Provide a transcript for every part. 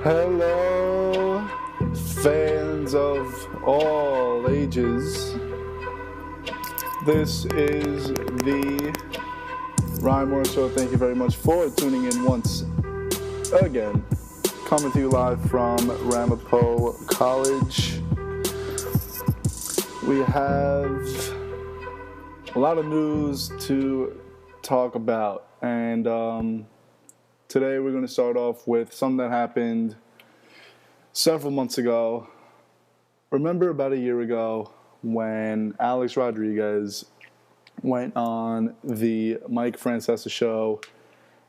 Hello, fans of all ages. This is the Morik Show. Thank you very much for tuning in once again. Coming to you live from Ramapo College. We have a lot of news to talk about, and today we're going to start off with something that happened several months ago. Remember about a year ago when Alex Rodriguez went on the Mike Francesa show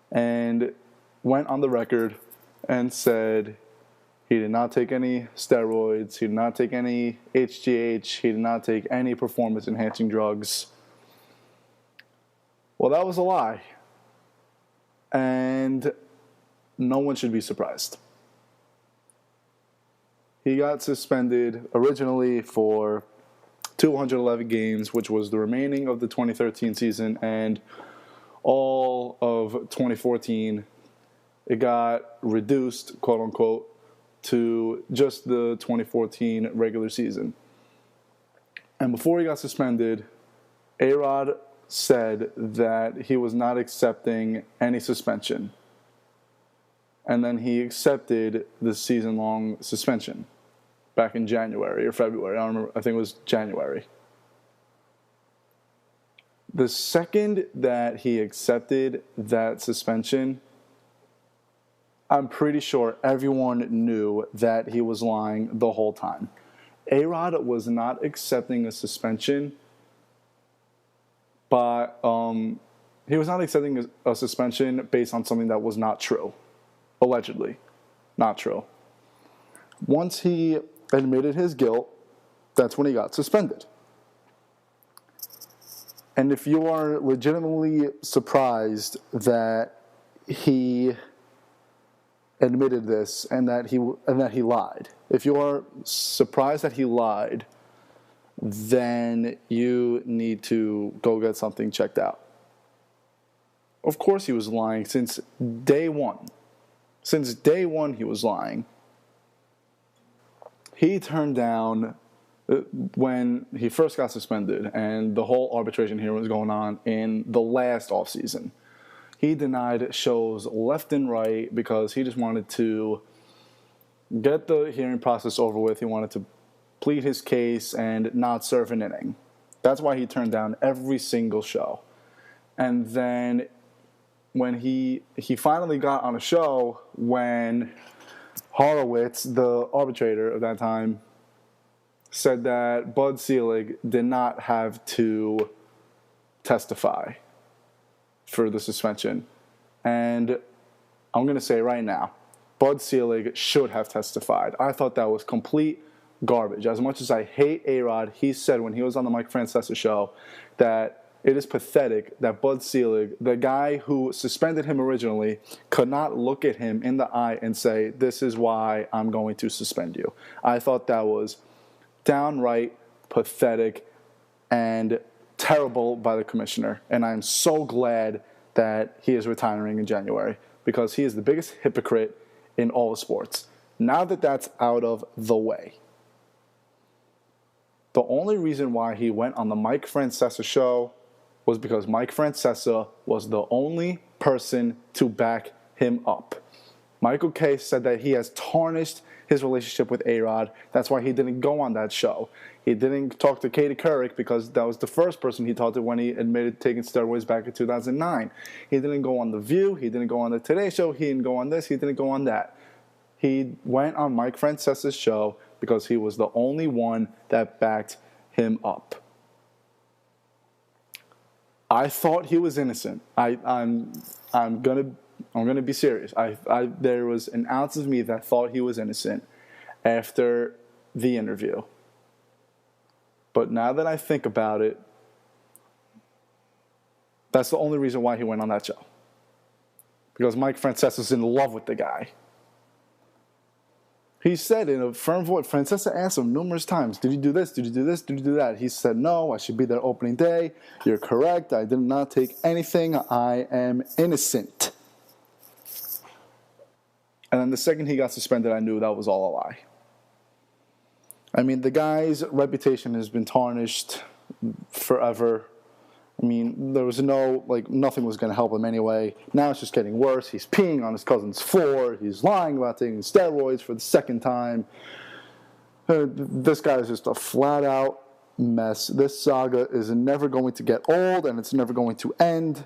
and went on the record and said he did not take any steroids, he did not take any HGH, he did not take any performance-enhancing drugs. Well, that was a lie. And no one should be surprised. He got suspended originally for 211 games, which was the remaining of the 2013 season and all of 2014. It got reduced, quote unquote, to just the 2014 regular season. And before he got suspended, A-Rod said that he was not accepting any suspension. And then he accepted the season-long suspension back in January or February. I don't remember. I think it was January. The second that he accepted that suspension, I'm pretty sure everyone knew that he was lying the whole time. A-Rod was not accepting a suspension, but he was not accepting a suspension based on something that was not true. Allegedly. Not true. Once he admitted his guilt, that's when he got suspended. And if you are legitimately surprised that he admitted this and that he lied, if you are surprised that he lied, then you need to go get something checked out. Of course he was lying since day one. Since day one he was lying. He turned down, when he first got suspended and the whole arbitration hearing was going on in the last offseason, he denied shows left and right because he just wanted to get the hearing process over with. He wanted to plead his case and not serve an inning. That's why he turned down every single show. And then when he finally got on a show, when Horowitz, the arbitrator of that time, said that Bud Selig did not have to testify for the suspension. And I'm going to say right now, Bud Selig should have testified. I thought that was complete garbage. As much as I hate A-Rod, he said when he was on the Mike Francesa show that it is pathetic that Bud Selig, the guy who suspended him originally, could not look at him in the eye and say, this is why I'm going to suspend you. I thought that was downright pathetic and terrible by the commissioner. And I'm so glad that he is retiring in January because he is the biggest hypocrite in all of sports. Now that that's out of the way, the only reason why he went on the Mike Francesa show was because Mike Francesa was the only person to back him up. Michael Kay said that he has tarnished his relationship with A-Rod. That's why he didn't go on that show. He didn't talk to Katie Couric because that was the first person he talked to when he admitted taking steroids back in 2009. He didn't go on The View. He didn't go on the Today Show. He didn't go on this. He didn't go on that. He went on Mike Francesa's show because he was the only one that backed him up. I thought he was innocent. I'm gonna be serious. There was an ounce of me that thought he was innocent after the interview. But now that I think about it, that's the only reason why he went on that show. Because Mike Francesa's in love with the guy. He said in a firm voice, Francesa asked him numerous times, did you do this, did you do this, did you do that? He said, no, I should be there opening day. You're correct. I did not take anything. I am innocent. And then the second he got suspended, I knew that was all a lie. I mean, the guy's reputation has been tarnished forever. I mean, there was nothing was going to help him anyway. Now it's just getting worse. He's peeing on his cousin's floor. He's lying about taking steroids for the second time. This guy is just a flat-out mess. This saga is never going to get old, and it's never going to end.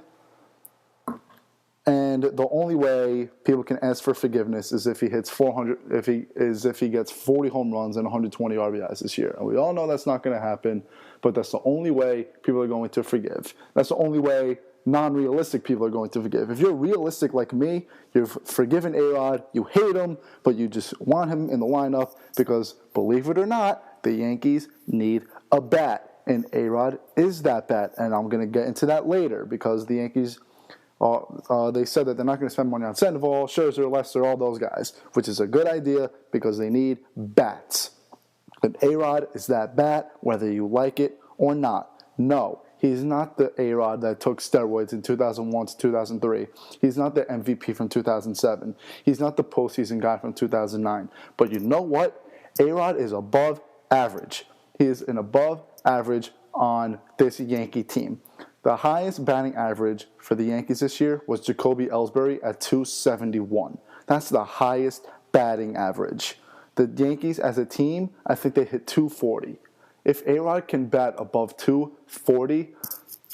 And the only way people can ask for forgiveness is if he hits 400, if he gets 40 home runs and 120 RBIs this year. And we all know that's not going to happen, but that's the only way people are going to forgive. That's the only way non-realistic people are going to forgive. If you're realistic like me, you've forgiven A-Rod, you hate him, but you just want him in the lineup because, believe it or not, the Yankees need a bat. And A-Rod is that bat. And I'm going to get into that later because the Yankees... they said that they're not going to spend money on Sandoval, Scherzer, Lester, all those guys, which is a good idea because they need bats. And A-Rod is that bat, whether you like it or not. No, he's not the A-Rod that took steroids in 2001 to 2003. He's not the MVP from 2007. He's not the postseason guy from 2009. But you know what? A-Rod is above average. He is an above average on this Yankee team. The highest batting average for the Yankees this year was Jacoby Ellsbury at 271. That's the highest batting average. The Yankees as a team, I think they hit 240. If A-Rod can bat above 240,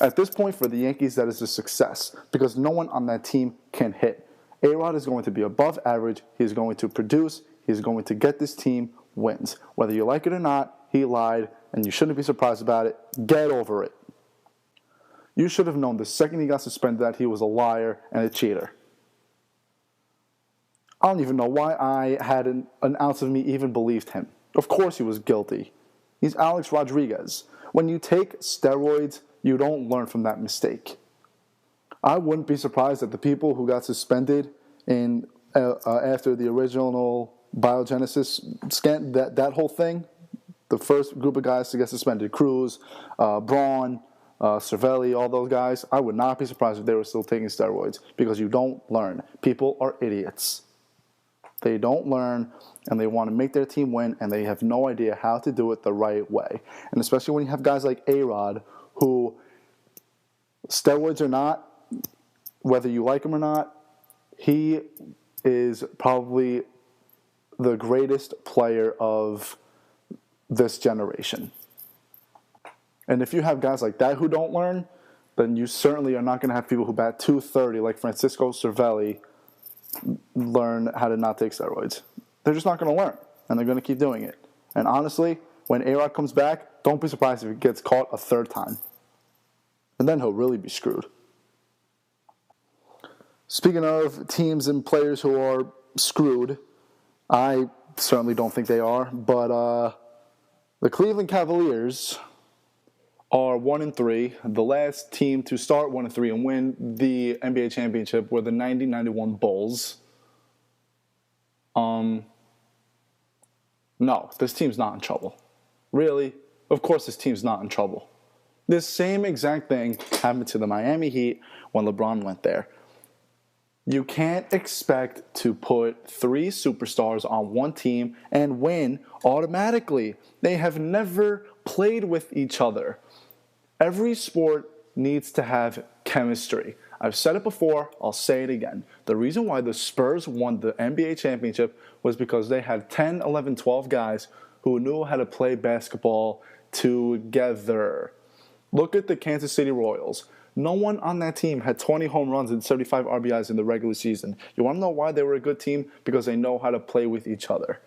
at this point for the Yankees, that is a success because no one on that team can hit. A-Rod is going to be above average. He's going to produce. He's going to get this team wins. Whether you like it or not, he lied, and you shouldn't be surprised about it. Get over it. You should have known the second he got suspended that he was a liar and a cheater. I don't even know why I had an ounce of me even believed him. Of course he was guilty. He's Alex Rodriguez. When you take steroids, you don't learn from that mistake. I wouldn't be surprised that the people who got suspended in after the original biogenesis scan, that whole thing, the first group of guys to get suspended, Cruz, Braun, Cervelli, all those guys, I would not be surprised if they were still taking steroids because you don't learn. People are idiots. They don't learn, and they want to make their team win, and they have no idea how to do it the right way. And especially when you have guys like A-Rod, who, steroids or not, whether you like him or not, he is probably the greatest player of this generation. And if you have guys like that who don't learn, then you certainly are not going to have people who bat 230 like Francisco Cervelli learn how to not take steroids. They're just not going to learn, and they're going to keep doing it. And honestly, when A-Rod comes back, don't be surprised if he gets caught a third time. And then he'll really be screwed. Speaking of teams and players who are screwed, I certainly don't think they are, but the Cleveland Cavaliers are 1-3. The last team to start 1-3 and win the NBA championship were the 90-91 Bulls. No, this team's not in trouble. Really? Of course this team's not in trouble. This same exact thing happened to the Miami Heat when LeBron went there. You can't expect to put 3 superstars on one team and win automatically. They have never played with each other. Every sport needs to have chemistry. I've said it before, I'll say it again. The reason why the Spurs won the NBA championship was because they had 10, 11, 12 guys who knew how to play basketball together. Look at the Kansas City Royals. No one on that team had 20 home runs and 75 RBIs in the regular season. You want to know why they were a good team? Because they know how to play with each other.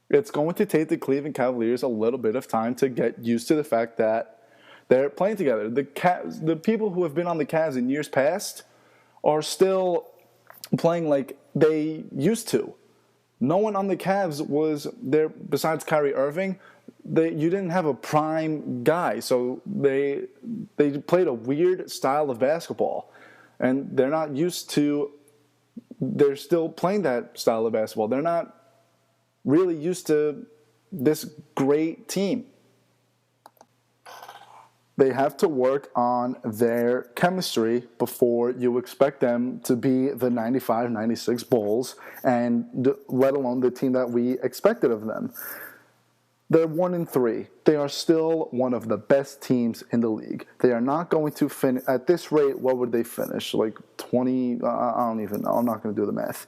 It's going to take the Cleveland Cavaliers a little bit of time to get used to the fact that they're playing together. The people who have been on the Cavs in years past are still playing like they used to. No one on the Cavs was there besides Kyrie Irving. You didn't have a prime guy, so they played a weird style of basketball, and they're not used to. They're still playing that style of basketball. They're not really used to this great team. They have to work on their chemistry before you expect them to be the 95, 96 Bulls, and let alone the team that we expected of them. They're 1-3. They are still one of the best teams in the league. They are not going to finish at this rate. What would they finish? Like 20? I don't even know. I'm not going to do the math.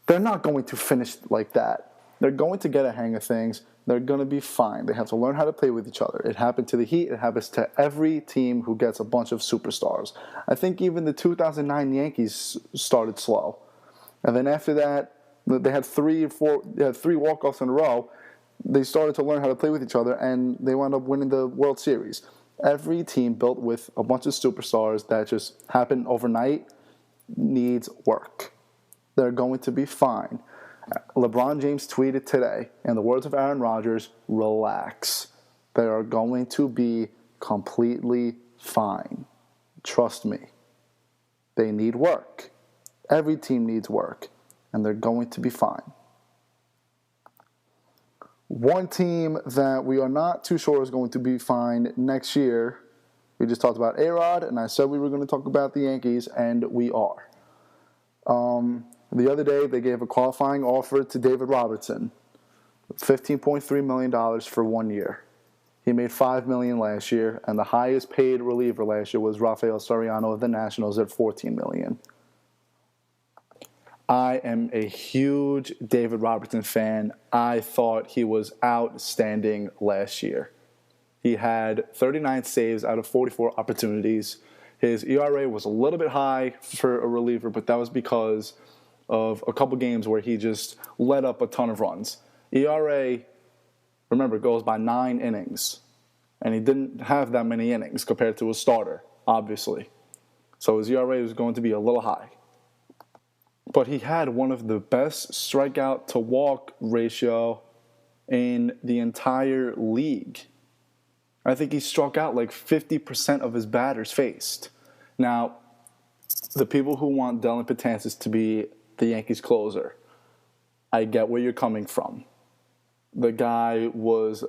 They're not going to finish like that. They're going to get a hang of things. They're going to be fine. They have to learn how to play with each other. It happened to the Heat. It happens to every team who gets a bunch of superstars. I think even the 2009 Yankees started slow. And then after that, they had three walk-offs in a row. They started to learn how to play with each other, and they wound up winning the World Series. Every team built with a bunch of superstars that just happened overnight needs work. They're going to be fine. LeBron James tweeted today, in the words of Aaron Rodgers, relax. They are going to be completely fine. Trust me. They need work. Every team needs work, and they're going to be fine. One team that we are not too sure is going to be fine next year, we just talked about A-Rod, and I said we were going to talk about the Yankees, and we are. The other day, they gave a qualifying offer to David Robertson, $15.3 million for 1 year. He made $5 million last year, and the highest paid reliever last year was Rafael Soriano of the Nationals at $14 million. I am a huge David Robertson fan. I thought he was outstanding last year. He had 39 saves out of 44 opportunities. His ERA was a little bit high for a reliever, but that was because of a couple games where he just let up a ton of runs. ERA, remember, goes by 9 innings. And he didn't have that many innings compared to a starter, obviously. So his ERA was going to be a little high. But he had one of the best strikeout-to-walk ratio in the entire league. I think he struck out like 50% of his batters faced. Now, the people who want Dellin Betances to be the Yankees closer, I get where you're coming from. The guy was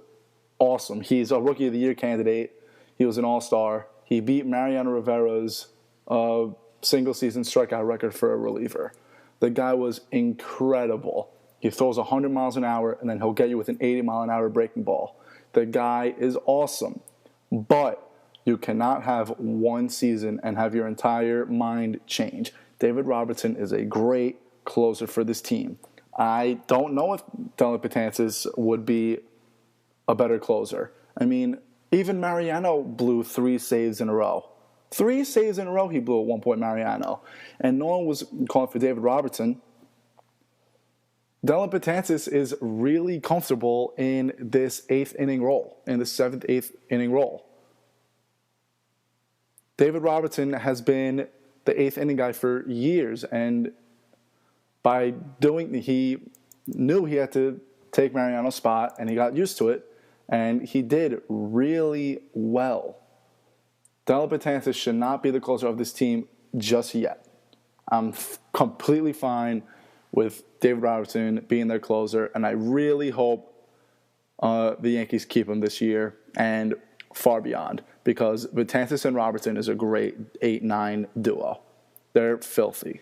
awesome. He's a Rookie of the Year candidate. He was an all-star. He beat Mariano Rivera's single-season strikeout record for a reliever. The guy was incredible. He throws 100 miles an hour, and then he'll get you with an 80-mile-an-hour breaking ball. The guy is awesome. But you cannot have one season and have your entire mind change. David Robertson is a great closer for this team. I don't know if Dellin Betances would be a better closer. I mean, even Mariano blew 3 saves in a row. 3 saves in a row he blew at one point, Mariano. And no one was calling for David Robertson. Dellin Betances is really comfortable in this 8th inning role, in the 7th, 8th inning role. David Robertson has been the 8th inning guy for years, and he knew he had to take Mariano's spot, and he got used to it, and he did really well. Dellin Betances should not be the closer of this team just yet. I'm completely fine with David Robertson being their closer, and I really hope the Yankees keep him this year and far beyond, because Betances and Robertson is a great 8-9 duo. They're filthy.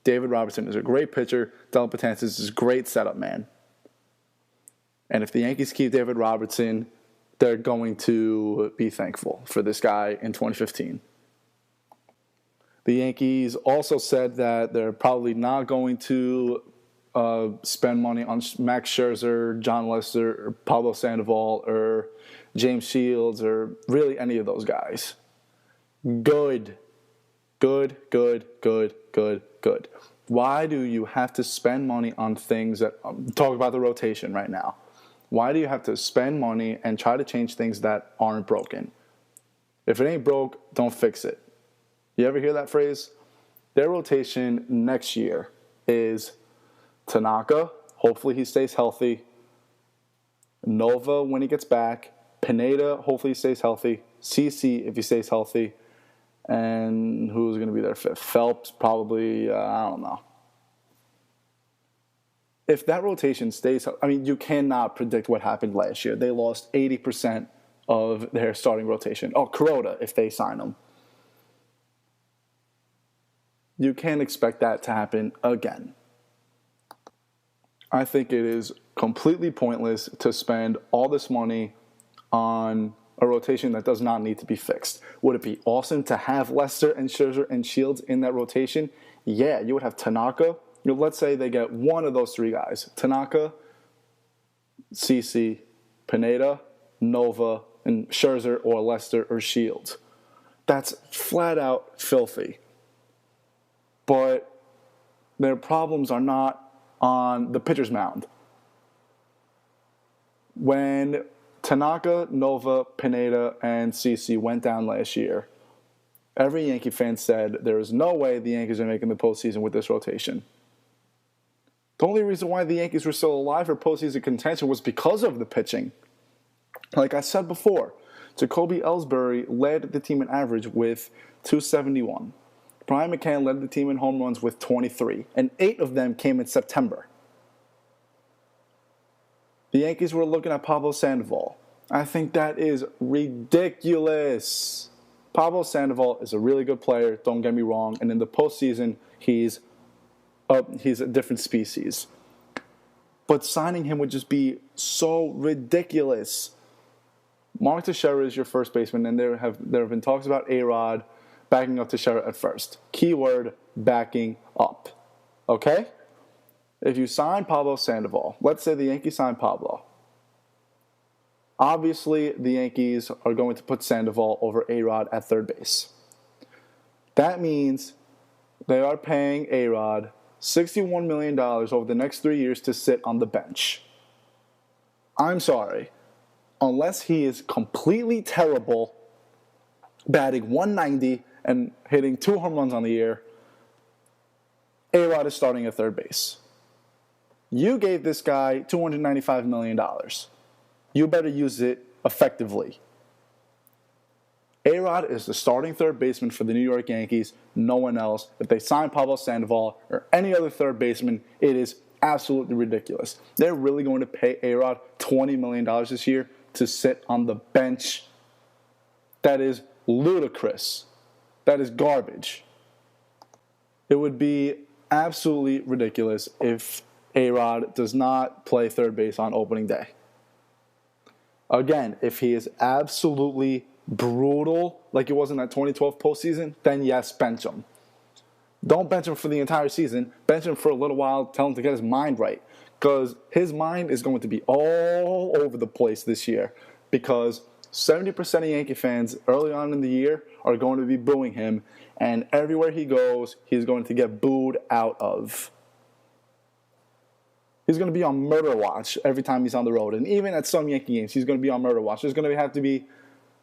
David Robertson is a great pitcher. Dellin Betances is a great setup man. And if the Yankees keep David Robertson, they're going to be thankful for this guy in 2015. The Yankees also said that they're probably not going to spend money on Max Scherzer, John Lester, or Pablo Sandoval, or James Shields, or really any of those guys. Good. Why do you have to spend money on things that talk about the rotation right now? Why do you have to spend money and try to change things that aren't broken? If it ain't broke, don't fix it. You ever hear that phrase? Their rotation next year is Tanaka, hopefully he stays healthy. Nova when he gets back. Pineda, hopefully he stays healthy. CC if he stays healthy. And who's going to be their fifth? Phelps, probably, I don't know. If that rotation stays, I mean, you cannot predict what happened last year. They lost 80% of their starting rotation. Oh, Kuroda, if they sign him. You can't expect that to happen again. I think it is completely pointless to spend all this money on a rotation that does not need to be fixed. Would it be awesome to have Lester and Scherzer and Shields in that rotation? Yeah, you would have Tanaka. Let's say they get one of those three guys. Tanaka, CC, Pineda, Nova, and Scherzer or Lester or Shields. That's flat out filthy. But their problems are not on the pitcher's mound. When Tanaka, Nova, Pineda, and CC went down last year, every Yankee fan said there is no way the Yankees are making the postseason with this rotation. The only reason why the Yankees were still alive for postseason contention was because of the pitching. Like I said before, Jacoby Ellsbury led the team in average with 271. Brian McCann led the team in home runs with 23, and 8 of them came in September. The Yankees were looking at Pablo Sandoval. I think that is ridiculous. Pablo Sandoval is a really good player, don't get me wrong, and in the postseason, he's a different species. But signing him would just be so ridiculous. Mark Teixeira is your first baseman, and there have been talks about A-Rod backing up Teixeira at first. Keyword, backing up. Okay? If you sign Pablo Sandoval, let's say the Yankees sign Pablo. Obviously, the Yankees are going to put Sandoval over A-Rod at third base. That means they are paying A-Rod $61 million over the next 3 years to sit on the bench. I'm sorry. Unless he is completely terrible, batting 190 and hitting 2 home runs on the year, A-Rod is starting at third base. You gave this guy $295 million. You better use it effectively. A-Rod is the starting third baseman for the New York Yankees, no one else. If they sign Pablo Sandoval or any other third baseman, it is absolutely ridiculous. They're really going to pay A-Rod $20 million this year to sit on the bench. That is ludicrous. That is garbage. It would be absolutely ridiculous if A-Rod does not play third base on opening day. Again, if he is absolutely brutal like it was in that 2012 postseason, then yes, bench him. Don't bench him for the entire season. Bench him for a little while. Tell him to get his mind right. Because his mind is going to be all over the place this year. Because 70% of Yankee fans early on in the year are going to be booing him. And everywhere he goes, he's going to get booed out of. He's going to be on murder watch every time he's on the road. And even at some Yankee games, he's going to be on murder watch. There's going to have to be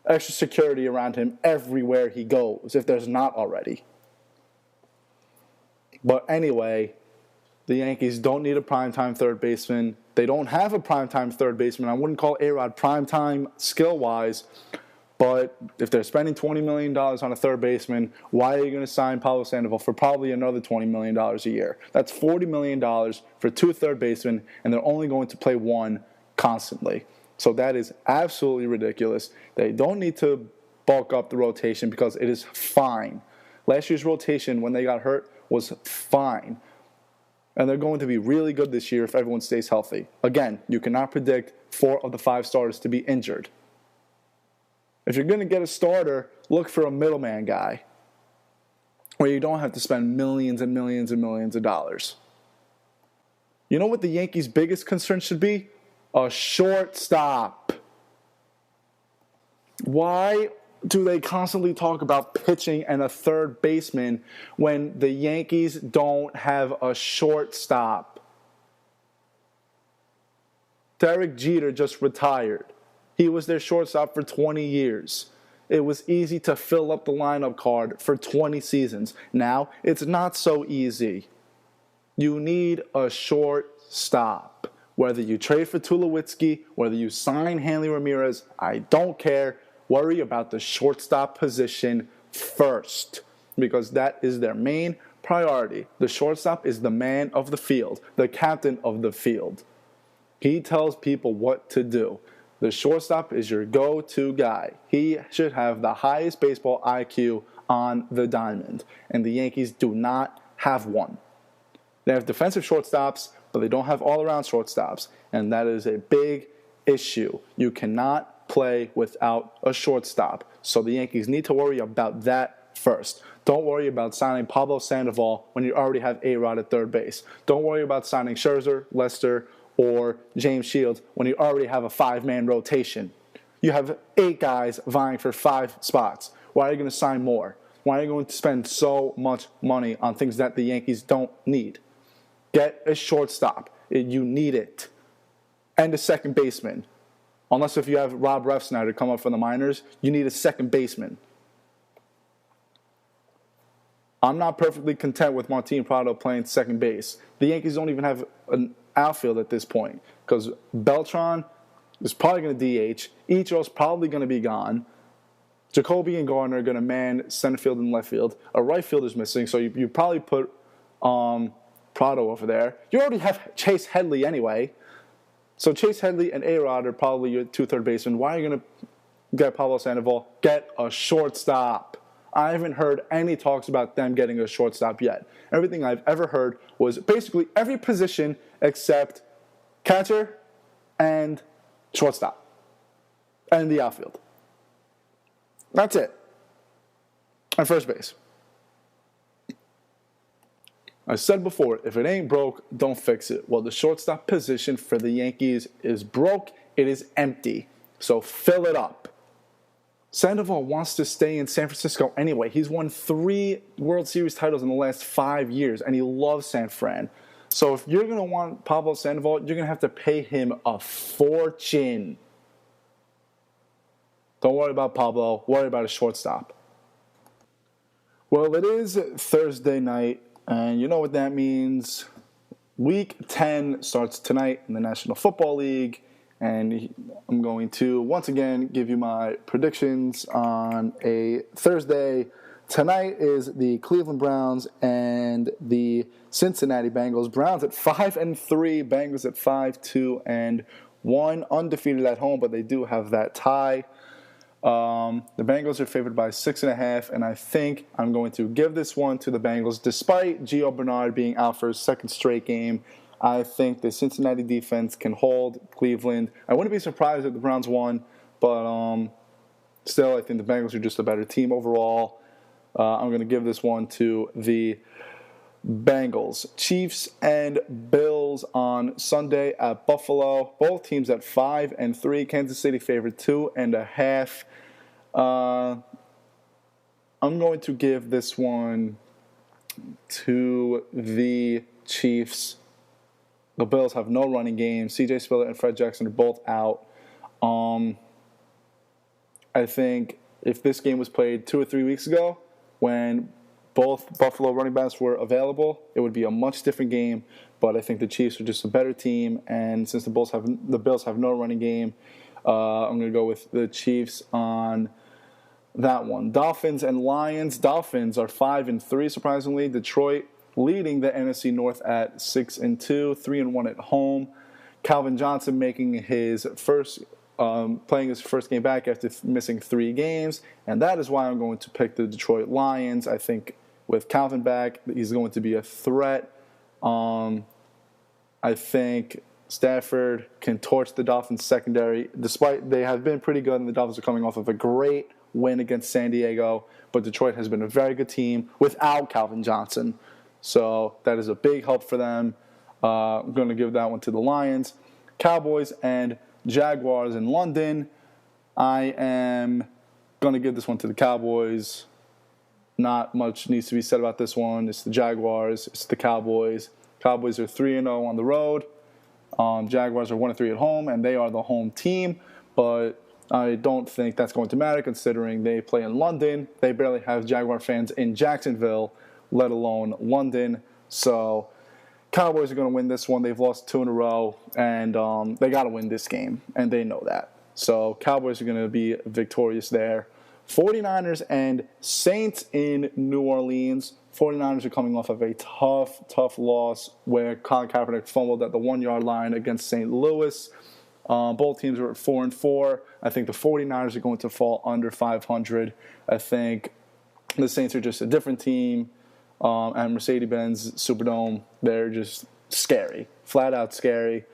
extra security around him everywhere he goes, if there's not already. But anyway, the Yankees don't need a primetime third baseman. They don't have a primetime third baseman. I wouldn't call A-Rod primetime skill-wise. But if they're spending $20 million on a third baseman, why are you going to sign Pablo Sandoval for probably another $20 million a year? That's $40 million for 2 third basemen, and they're only going to play one constantly. So that is absolutely ridiculous. They don't need to bulk up the rotation because it is fine. Last year's rotation, when they got hurt, was fine. And they're going to be really good this year if everyone stays healthy. Again, you cannot predict 4 of the 5 starters to be injured. If you're going to get a starter, look for a middleman guy where you don't have to spend millions and millions and millions of dollars. You know what the Yankees' biggest concern should be? A shortstop. Why do they constantly talk about pitching and a third baseman when the Yankees don't have a shortstop? Derek Jeter just retired. He was their shortstop for 20 years. It was easy to fill up the lineup card for 20 seasons. Now, it's not so easy. You need a shortstop. Whether you trade for Tulowitzki, whether you sign Hanley Ramirez, I don't care. Worry about the shortstop position first, because that is their main priority. The shortstop is the man of the field, the captain of the field. He tells people what to do. The shortstop is your go-to guy. He should have the highest baseball IQ on the diamond, and the Yankees do not have one. They have defensive shortstops, but they don't have all-around shortstops, and that is a big issue. You cannot play without a shortstop, so the Yankees need to worry about that first. Don't worry about signing Pablo Sandoval when you already have A-Rod at third base. Don't worry about signing Scherzer, Lester, or James Shields when you already have a 5-man rotation. You have 8 guys vying for 5 spots. Why are you going to sign more? Why are you going to spend so much money on things that the Yankees don't need? Get a shortstop. You need it. And a second baseman. Unless if you have Rob Refsnyder come up from the minors, you need a second baseman. I'm not perfectly content with Martin Prado playing second base. The Yankees don't even have an outfield at this point because Beltran is probably going to DH. Ichiro's probably going to be gone. Jacoby and Gardner are going to man center field and left field. A right field is missing, so you probably put Prado over there. You already have Chase Headley anyway. So Chase Headley and A-Rod are probably your 2 third basemen. Why are you going to get Pablo Sandoval? Get a shortstop. I haven't heard any talks about them getting a shortstop yet. Everything I've ever heard was basically every position except catcher and shortstop and the outfield. That's it. And first base. I said before, if it ain't broke, don't fix it. Well, the shortstop position for the Yankees is broke. It is empty. So fill it up. Sandoval wants to stay in San Francisco anyway. He's won 3 World Series titles in the last 5 years, and he loves San Fran. So if you're going to want Pablo Sandoval, you're going to have to pay him a fortune. Don't worry about Pablo. Worry about a shortstop. Well, it is Thursday night, and you know what that means. Week 10 starts tonight in the National Football League. And I'm going to, once again, give you my predictions on a Thursday. Tonight is the Cleveland Browns and the Cincinnati Bengals. Browns at 5-3, Bengals at 5-2-1, undefeated at home, but they do have that tie. The Bengals are favored by 6.5, and I think I'm going to give this one to the Bengals, despite Gio Bernard being out for his 2nd straight game. I think the Cincinnati defense can hold Cleveland. I wouldn't be surprised if the Browns won, but still, I think the Bengals are just a better team overall. I'm going to give this one to the Bengals. Chiefs and Bills on Sunday at Buffalo. Both teams at 5-3. Kansas City favored 2.5. I'm going to give this one to the Chiefs. The Bills have no running game. C.J. Spiller and Fred Jackson are both out. I think if this game was played 2 or 3 weeks ago, when both Buffalo running backs were available, it would be a much different game. But I think the Chiefs are just a better team, and since the Bills have no running game, I'm going to go with the Chiefs on that one. Dolphins and Lions. Dolphins are 5-3, surprisingly. Detroit leading the NFC North at 6-2, 3-1 at home. Calvin Johnson making his playing his first game back after missing 3 games, and that is why I'm going to pick the Detroit Lions. I think with Calvin back, he's going to be a threat. I think Stafford can torch the Dolphins secondary, despite they have been pretty good, and the Dolphins are coming off of a great win against San Diego, but Detroit has been a very good team without Calvin Johnson. So that is a big help for them. I'm going to give that one to the Lions. Cowboys and Jaguars in London. I am going to give this one to the Cowboys. Not much needs to be said about this one. It's the Jaguars. It's the Cowboys. Cowboys are 3-0 on the road. Jaguars are 1-3 at home, and they are the home team. But I don't think that's going to matter considering they play in London. They barely have Jaguar fans in Jacksonville, let alone London. So Cowboys are going to win this one. They've lost 2 in a row, and they got to win this game, and they know that. So Cowboys are going to be victorious there. 49ers and Saints in New Orleans. 49ers are coming off of a tough loss where Colin Kaepernick fumbled at the 1-yard line against St. Louis. Both teams are at 4-4. I think the 49ers are going to fall under 500. I think the Saints are just a different team. And Mercedes-Benz Superdome, they're just scary, flat out scary.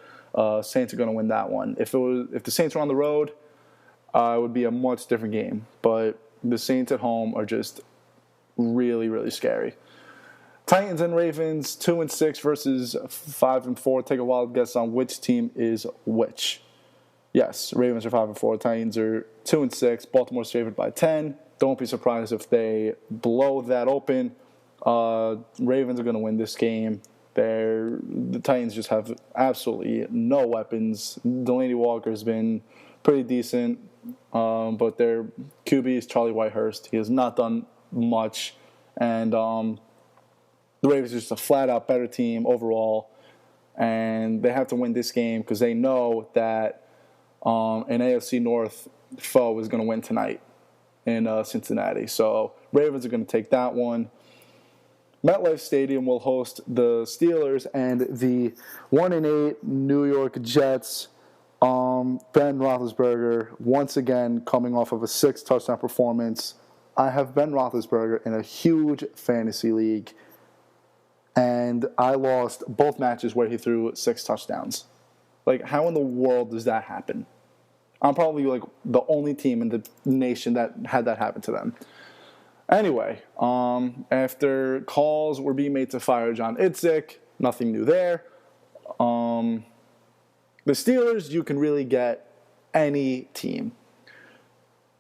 Saints are going to win that one. If the Saints were on the road, it would be a much different game. But the Saints at home are just really, really scary. Titans and Ravens, 2-6 versus 5-4. Take a wild guess on which team is which. Yes, Ravens are 5-4. Titans are 2-6. Baltimore's favored by 10. Don't be surprised if they blow that open. Ravens are going to win this game. The Titans just have absolutely no weapons. Delaney Walker's been pretty decent, but their QB is Charlie Whitehurst. He has not done much, and the Ravens are just a flat-out better team overall, and they have to win this game because they know that an AFC North foe is going to win tonight in Cincinnati. So Ravens are going to take that one. MetLife Stadium will host the Steelers and the 1-8 New York Jets. Ben Roethlisberger, once again, coming off of a 6-touchdown performance. I have Ben Roethlisberger in a huge fantasy league, and I lost both matches where he threw 6 touchdowns. Like, how in the world does that happen? I'm probably, like, the only team in the nation that had that happen to them. Anyway, after calls were being made to fire John Idzik, nothing new there. The Steelers, you can really get any team.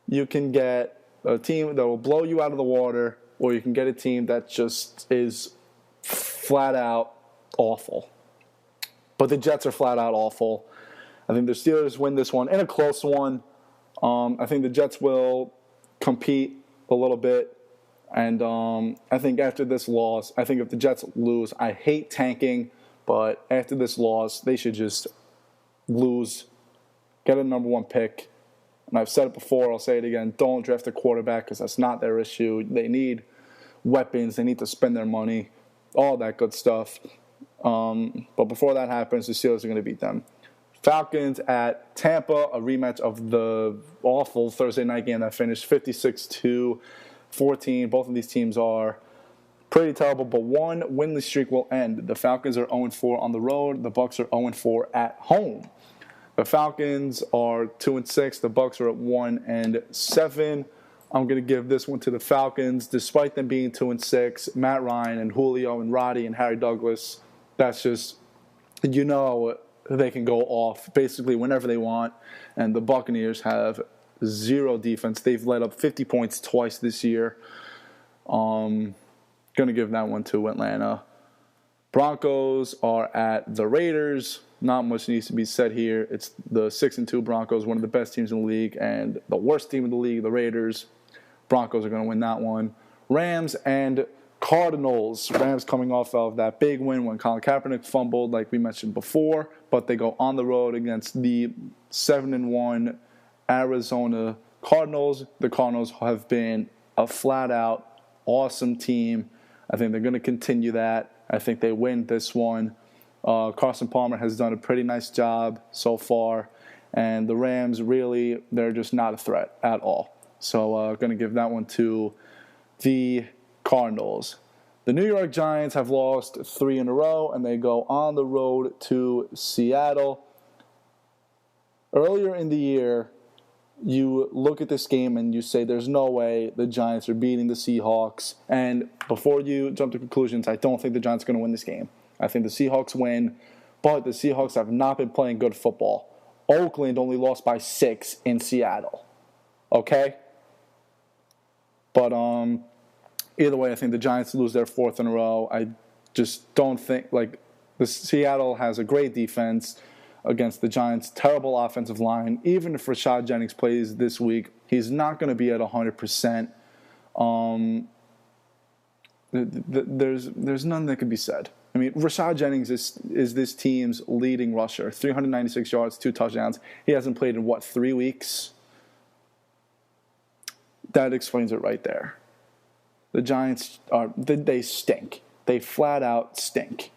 You can get a team that will blow you out of the water, or you can get a team that just is flat out awful. But the Jets are flat out awful. I think the Steelers win this one in a close one. I think the Jets will compete a little bit. And I think after this loss, I think if the Jets lose, I hate tanking, but after this loss, they should just lose, get a number 1 pick. And I've said it before, I'll say it again, don't draft a quarterback because that's not their issue. They need weapons, they need to spend their money, all that good stuff. But before that happens, the Steelers are going to beat them. Falcons at Tampa, a rematch of the awful Thursday night game that finished 56-14. Both of these teams are pretty terrible, but one winless streak will end. The Falcons are 0-4 on the road. The Bucs are 0-4 at home. The Falcons are 2-6. The Bucs are at 1-7. I'm going to give this one to the Falcons, despite them being 2-6. Matt Ryan and Julio and Roddy and Harry Douglas. That's just, they can go off basically whenever they want. And the Buccaneers have zero defense. They've let up 50 points twice this year. Going to give that one to Atlanta. Broncos are at the Raiders. Not much needs to be said here. It's the 6-2 Broncos, one of the best teams in the league, and the worst team in the league, the Raiders. Broncos are going to win that one. Rams and Cardinals. Rams coming off of that big win when Colin Kaepernick fumbled, like we mentioned before, but they go on the road against the 7-1 Arizona Cardinals. The Cardinals have been a flat-out awesome team. I think they're going to continue that. I think they win this one. Carson Palmer has done a pretty nice job so far. And the Rams, really, they're just not a threat at all. So going to give that one to the Cardinals. The New York Giants have lost 3 in a row, and they go on the road to Seattle. Earlier in the year, you look at this game and you say there's no way the Giants are beating the Seahawks. And before you jump to conclusions, I don't think the Giants are going to win this game. I think the Seahawks win, but the Seahawks have not been playing good football. Oakland only lost by 6 in Seattle. Okay? But either way, I think the Giants lose their 4th in a row. I just don't think, the Seattle has a great defense against the Giants' terrible offensive line. Even if Rashad Jennings plays this week, he's not going to be at 100%. There's none that can be said. I mean, Rashad Jennings is this team's leading rusher. 396 yards, 2 touchdowns. He hasn't played in, 3 weeks? That explains it right there. The Giants they stink. They flat out stink.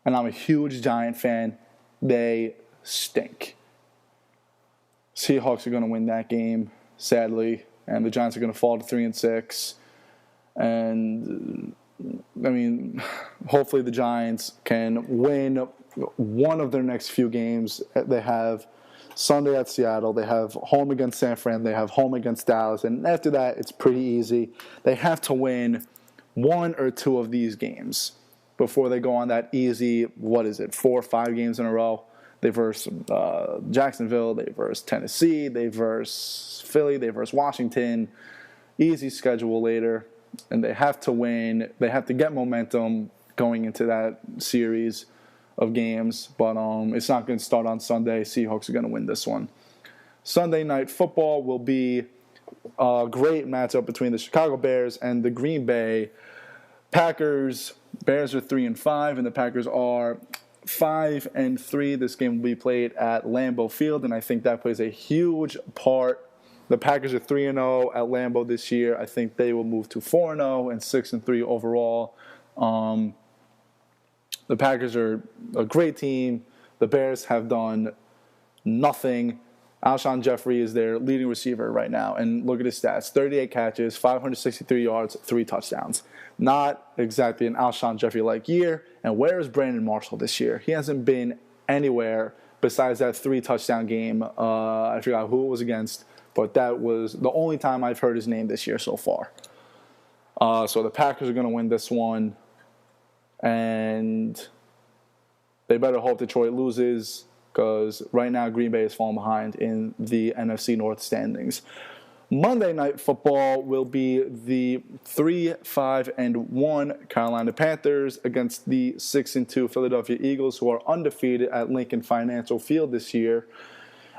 And I'm a huge Giant fan. They stink. Seahawks are going to win that game, sadly, and the Giants are going to fall to 3-6. And I mean, hopefully the Giants can win one of their next few games. They have Sunday at Seattle. They have home against San Fran. They have home against Dallas. And after that, it's pretty easy. They have to win one or two of these games before they go on that easy, 4 or 5 games in a row. They verse Jacksonville. They verse Tennessee. They verse Philly. They verse Washington. Easy schedule later. And they have to win. They have to get momentum going into that series of games. But it's not going to start on Sunday. Seahawks are going to win this one. Sunday Night Football will be a great matchup between the Chicago Bears and the Green Bay Packers. Bears are 3-5, and the Packers are 5-3. This game will be played at Lambeau Field, and I think that plays a huge part. The Packers are 3-0 at Lambeau this year. I think they will move to 4-0 and 6-3 overall. The Packers are a great team. The Bears have done nothing. Alshon Jeffrey is their leading receiver right now. And look at his stats. 38 catches, 563 yards, 3 touchdowns. Not exactly an Alshon Jeffrey-like year. And where is Brandon Marshall this year? He hasn't been anywhere besides that 3-touchdown game. I forgot who it was against. But that was the only time I've heard his name this year so far. So the Packers are going to win this one. And they better hope Detroit loses, because right now Green Bay is falling behind in the NFC North standings. Monday Night Football will be the 3-5-1 Carolina Panthers against the 6-2 Philadelphia Eagles, who are undefeated at Lincoln Financial Field this year.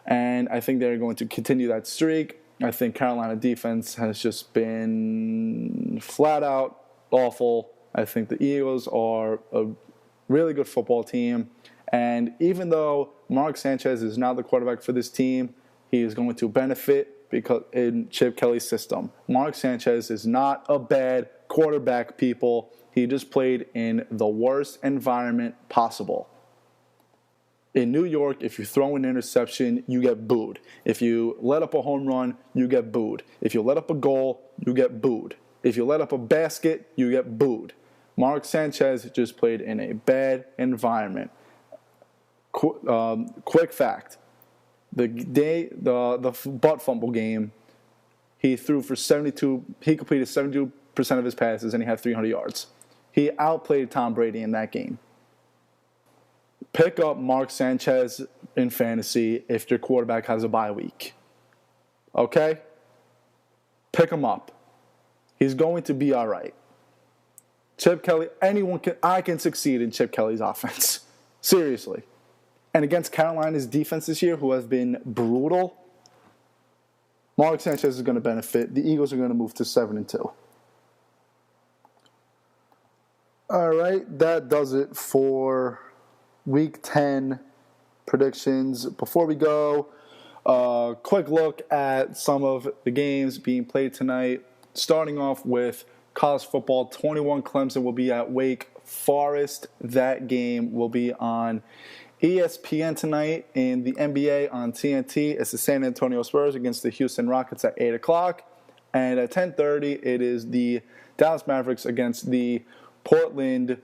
And I think they're going to continue that streak. I think Carolina defense has just been flat out awful. I think the Eagles are a really good football team. And even though Mark Sanchez is now the quarterback for this team, he is going to benefit because in Chip Kelly's system. Mark Sanchez is not a bad quarterback, people. He just played in the worst environment possible. In New York, if you throw an interception, you get booed. If you let up a home run, you get booed. If you let up a goal, you get booed. If you let up a basket, you get booed. Mark Sanchez just played in a bad environment. Quick fact: the butt fumble game, he threw for 72. He completed 72% of his passes, and he had 300 yards. He outplayed Tom Brady in that game. Pick up Mark Sanchez in fantasy if your quarterback has a bye week. Okay? Pick him up. He's going to be all right. Chip Kelly, I can succeed in Chip Kelly's offense. Seriously. And against Carolina's defense this year, who has been brutal, Morik Sanchez is going to benefit. The Eagles are going to move to 7-2. All right, that does it for Week 10 predictions. Before we go, quick look at some of the games being played tonight. Starting off with college football, 21 Clemson will be at Wake Forest. That game will be on ESPN tonight. In the NBA on TNT, it's the San Antonio Spurs against the Houston Rockets at 8 o'clock. And at 10:30, it is the Dallas Mavericks against the Portland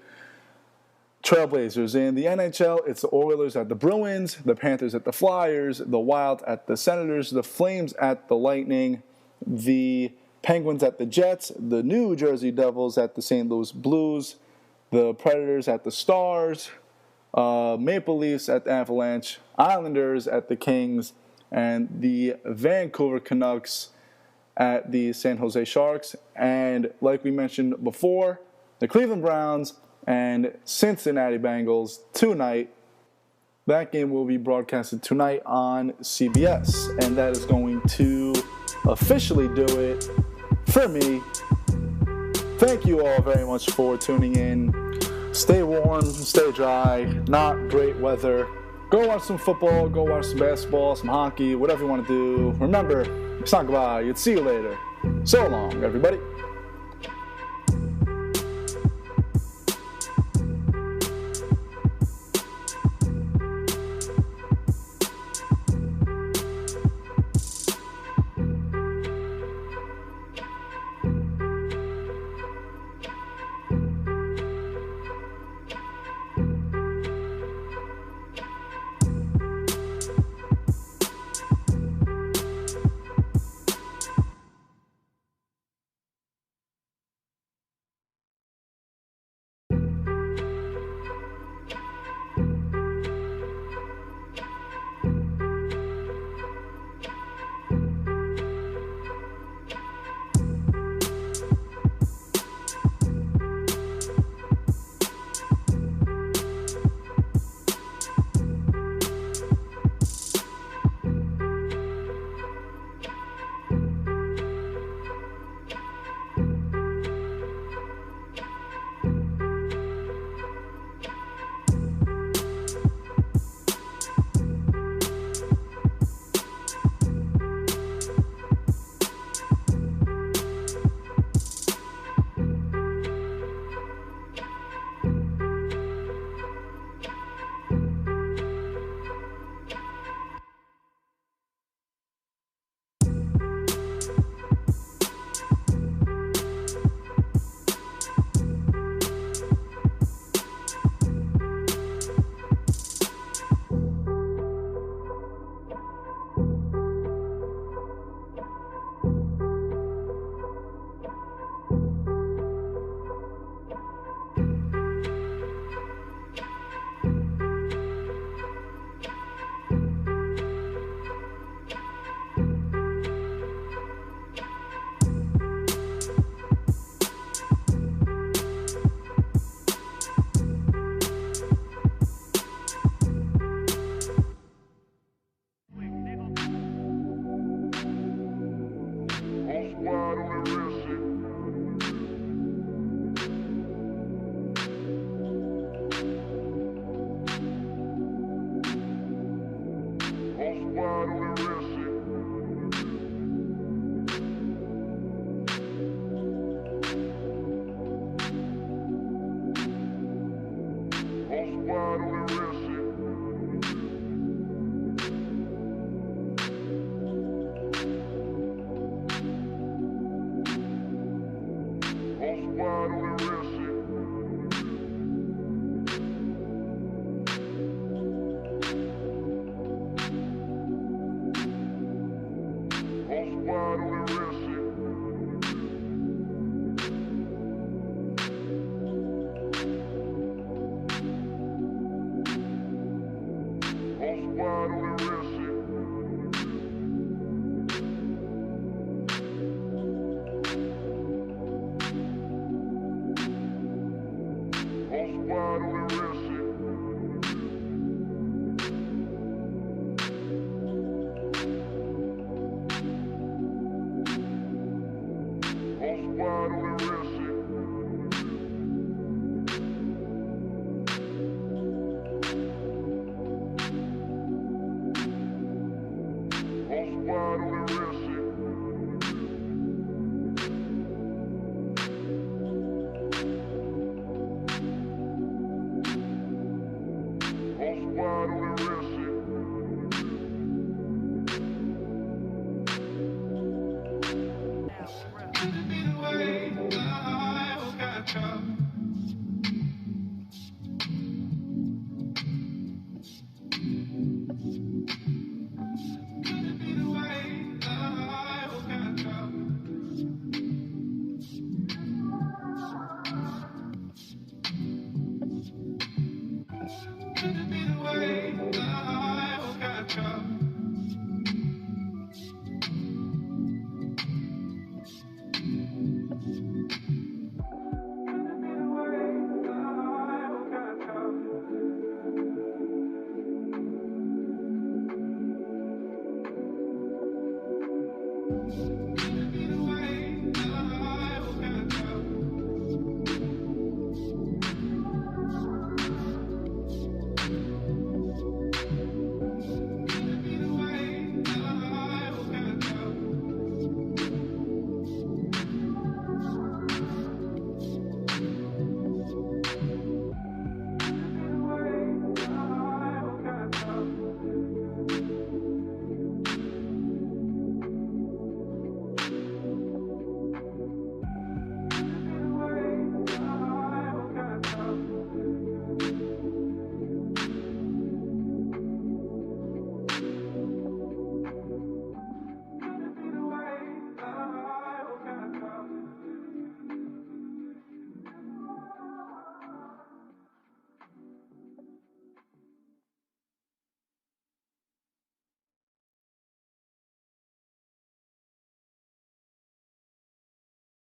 Trailblazers. In the NHL, it's the Oilers at the Bruins, the Panthers at the Flyers, the Wild at the Senators, the Flames at the Lightning, the Penguins at the Jets, the New Jersey Devils at the St. Louis Blues, the Predators at the Stars, Maple Leafs at the Avalanche, Islanders at the Kings, and the Vancouver Canucks at the San Jose Sharks. And like we mentioned before, the Cleveland Browns and Cincinnati Bengals tonight. That game will be broadcasted tonight on CBS. And that is going to officially do it for me. Thank you all very much for tuning in. Stay warm, stay dry, not great weather. Go watch some football, go watch some basketball, some hockey, whatever you want to do. Remember, it's not goodbye. You'd see you later. So long, everybody.